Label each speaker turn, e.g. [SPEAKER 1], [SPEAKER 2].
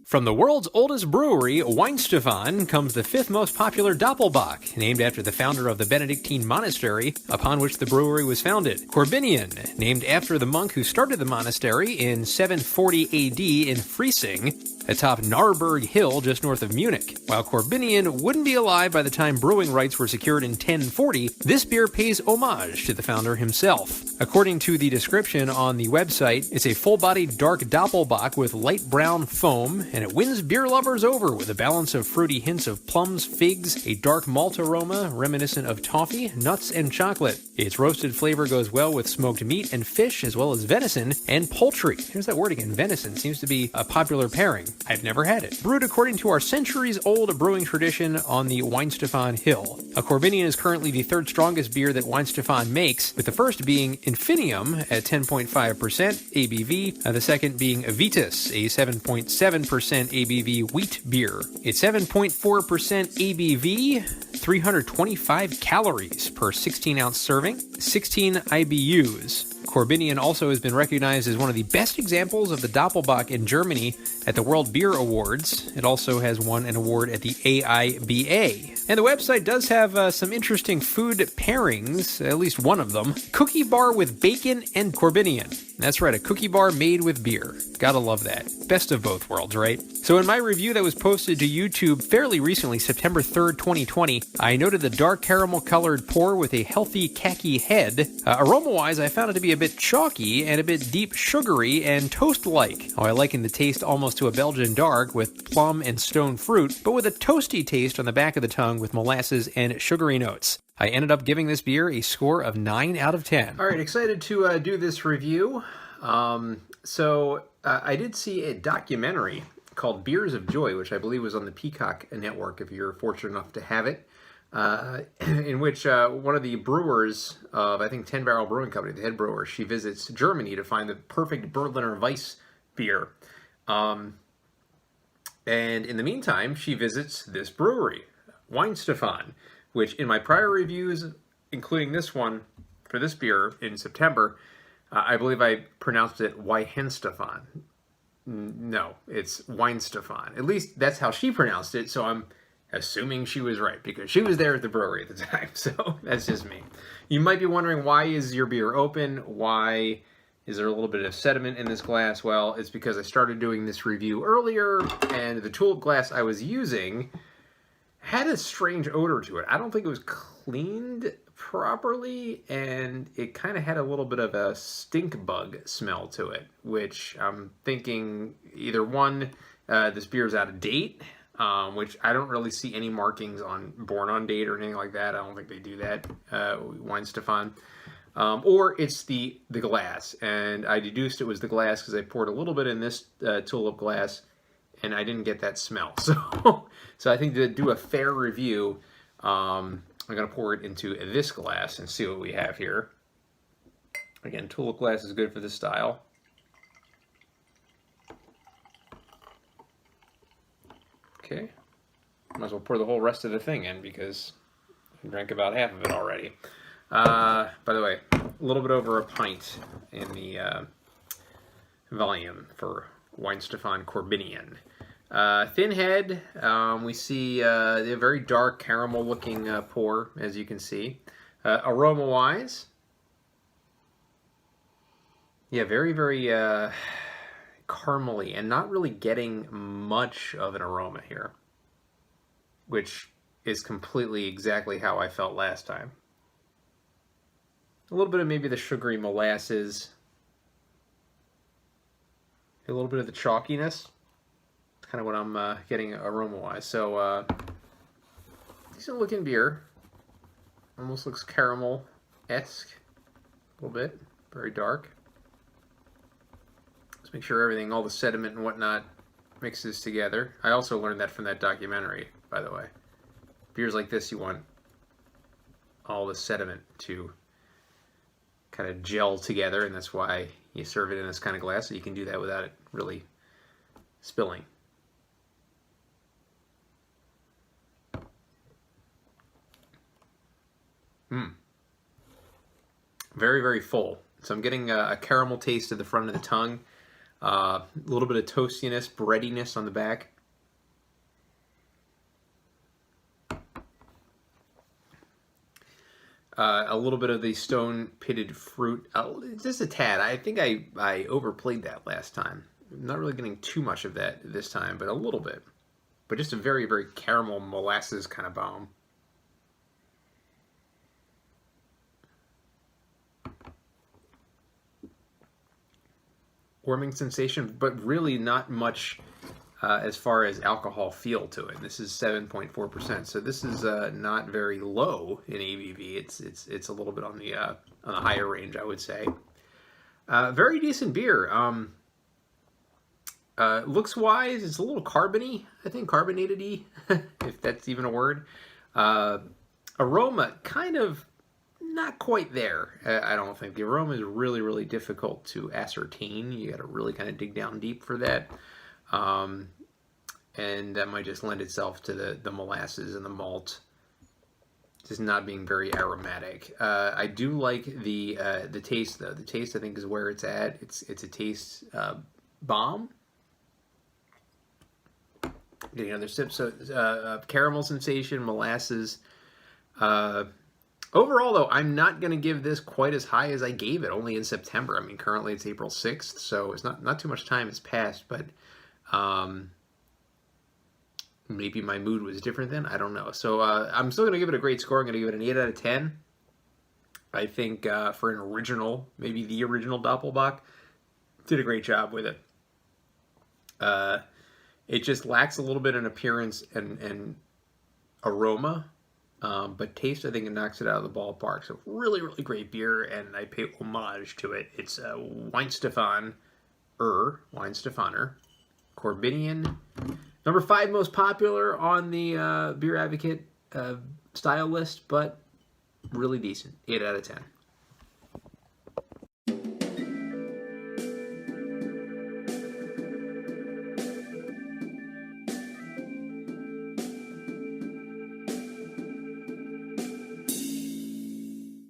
[SPEAKER 1] From the world's oldest brewery, Weihenstephaner, comes the fifth most popular Doppelbock, named after the founder of the Benedictine monastery upon which the brewery was founded. Korbinian, named after the monk who started the monastery in 740 AD in Freising, atop Narberg Hill just north of Munich. While Korbinian wouldn't be alive by the time brewing rights were secured in 1040, this beer pays homage to the founder himself. According to the description on the website, it's a full-bodied dark Doppelbock with light brown foam, and it wins beer lovers over with a balance of fruity hints of plums, figs, a dark malt aroma reminiscent of toffee, nuts, and chocolate. Its roasted flavor goes well with smoked meat and fish, as well as venison and poultry. Here's that word again, venison. Seems to be a popular pairing. I've never had it. Brewed according to our centuries-old brewing tradition on the Weihenstephaner Hill. A Korbinian is currently the third strongest beer that Weihenstephaner makes, with the first being Infinium at 10.5% ABV, the second being Vitus, a 7.7% ABV wheat beer. It's 7.4% ABV, 325 calories per 16-ounce serving, 16 IBUs. Korbinian also has been recognized as one of the best examples of the Doppelbock in Germany at the World Beer Awards. It also has won an award at the AIBA. And the website does have some interesting food pairings, at least one of them. Cookie bar with bacon and Korbinian. That's right, a cookie bar made with beer. Gotta love that. Best of both worlds, right? So in my review that was posted to YouTube fairly recently, September 3rd, 2020, I noted the dark caramel-colored pour with a healthy khaki head. Aroma-wise, I found it to be a bit chalky and a bit deep sugary and toast-like. Oh, I liken the taste almost to a Belgian dark with plum and stone fruit, but with a toasty taste on the back of the tongue with molasses and sugary notes. I ended up giving this beer a score of 9 out of 10. All right, excited to do this review. I did see a documentary called Beers of Joy, which I believe was on the Peacock Network, if you're fortunate enough to have it, in which one of the brewers of, I think, 10 Barrel Brewing Company, the head brewer, she visits Germany to find the perfect Berliner Weiss beer. And in the meantime, she visits this brewery, Weihenstephaner, which in my prior reviews, including this one for this beer in September, I believe I pronounced it Weihenstephaner. No, it's Weihenstephaner. At least that's how she pronounced it, so I'm assuming she was right, because she was there at the brewery at the time, so that's just me. You might be wondering, why is your beer open? Why is there a little bit of sediment in this glass? Well, it's because I started doing this review earlier, and the tulip glass I was using had a strange odor to it. I don't think it was cleaned properly, and it kind of had a little bit of a stink bug smell to it, which I'm thinking either one, this beer is out of date, which I don't really see any markings on born on date or anything like that. I don't think they do that, Weihenstephaner. Or it's the glass, and I deduced it was the glass because I poured a little bit in this tulip glass, and I didn't get that smell. So I think to do a fair review, I'm going to pour it into this glass and see what we have here. Again, tulip glass is good for this style. Okay. Might as well pour the whole rest of the thing in because I drank about half of it already. By the way, a little bit over a pint in the volume for Weihenstephaner Korbinian. Thin head, we see a very dark caramel-looking pour, as you can see. Aroma-wise, yeah, very, very caramely, and not really getting much of an aroma here, which is completely exactly how I felt last time. A little bit of maybe the sugary molasses, a little bit of the chalkiness. Kind of what I'm getting aroma-wise. So, decent looking beer. Almost looks caramel-esque. A little bit. Very dark. Let's make sure everything, all the sediment and whatnot, mixes together. I also learned that from that documentary, by the way. Beers like this, you want all the sediment to kind of gel together, and that's why you serve it in this kind of glass, so you can do that without it really spilling. Very, very full. So I'm getting a caramel taste at the front of the tongue. A little bit of toastiness, breadiness on the back. A little bit of the stone-pitted fruit, just a tad. I think I overplayed that last time. I'm not really getting too much of that this time, but a little bit. But just a very, very caramel molasses kind of bomb. Warming sensation, but really not much as far as alcohol feel to it. This is 7.4%, so this is not very low in ABV. It's a little bit on the higher range, I would say. Very decent beer. Looks wise, it's a little carbony, I think, carbonated-y, if that's even a word. Aroma, kind of not quite there. I don't think the aroma is really, really difficult to ascertain. You got to really kind of dig down deep for that. And that might just lend itself to the molasses and the malt just not being very aromatic. I do like the taste, though. The taste, I think, is where it's at. It's a taste bomb. Getting another sip. So caramel sensation, molasses. Overall, though, I'm not going to give this quite as high as I gave it only in September. I mean, currently it's April 6th, so it's not too much time has passed, but maybe my mood was different then. I don't know. So I'm still going to give it a great score. I'm going to give it an 8 out of 10. I think for an original, maybe the original Doppelbock, did a great job with it. It just lacks a little bit in appearance and aroma. But taste, I think it knocks it out of the ballpark. So really, really great beer, and I pay homage to it. It's Weihenstephaner Korbinian. Number 5 most popular on the Beer Advocate style list, but really decent. 8 out of 10.